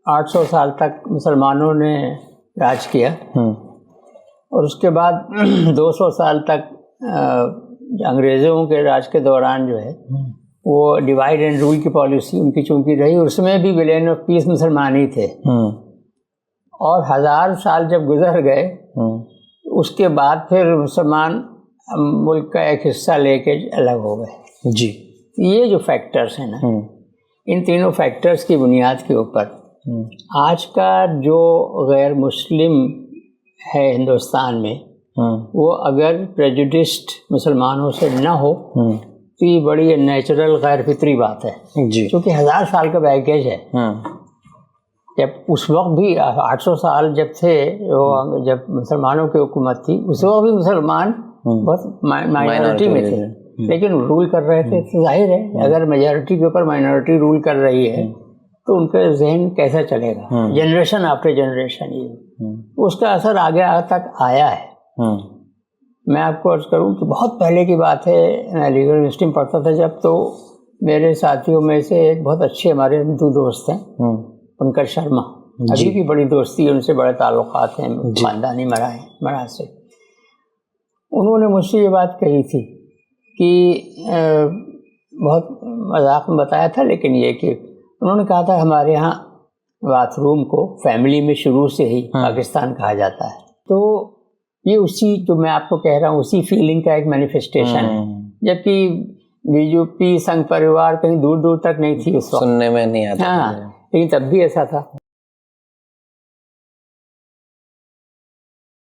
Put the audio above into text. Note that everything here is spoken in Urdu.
800 سال تک مسلمانوں نے راج کیا اور اس کے بعد 200 سال تک انگریزوں کے راج کے دوران جو ہے وہ ڈیوائڈ اینڈ رول کی پالیسی ان کی چونکہ رہی، اس میں بھی ویلین آف پیس مسلمان ہی تھے، اور 1000 سال جب گزر گئے اس کے بعد پھر مسلمان ملک کا ایک حصہ لے کے الگ ہو گئے. جی، یہ جو فیکٹرز ہیں نا، ان تینوں فیکٹرز کی بنیاد کے اوپر آج کا جو غیر مسلم ہے ہندوستان میں، وہ اگر پریجوڈسڈ مسلمانوں سے نہ ہو تو یہ بڑی نیچرل غیر فطری بات ہے. جی، کیونکہ 1000 سال کا بیگیج ہے. جب اس وقت بھی 800 سال جب تھے، جب مسلمانوں کی حکومت تھی، اس وقت بھی مسلمان بہت مائنورٹی میں تھے لیکن رول کر رہے تھے. تو ظاہر ہے اگر میجورٹی کے اوپر مائنورٹی رول کر رہی ہے تو ان کا ذہن کیسا چلے گا؟ جنریشن آفٹر جنریشن اس کا اثر آگے تک آیا ہے. میں آپ کو عرض کروں کہ بہت پہلے کی بات ہے، میں علی گڑھ یونیورسٹی میں پڑھتا تھا جب، تو میرے ساتھیوں میں سے ایک بہت اچھے ہمارے ہندو دوست ہیں، پنکج شرما، ابھی بھی بڑی دوستی، ان سے بڑے تعلقات ہیں خاندانی مراد سے. انہوں نے مجھ سے یہ بات کہی تھی کہ بہت مذاق میں بتایا تھا، لیکن یہ کہ انہوں نے کہا تھا ہمارے ہاں باتھ روم کو فیملی میں شروع سے ہی پاکستان کہا جاتا ہے. تو یہ اسی جو میں آپ کو کہہ رہا ہوں اسی فیلنگ کا ایک مینیفیسٹیشن ہے، جبکہ بی جے پی سنگھ پریوار کہیں دور دور تک نہیں تھی اس وقت، سننے میں نہیں آتا، ہاں، لیکن تب بھی ایسا تھا.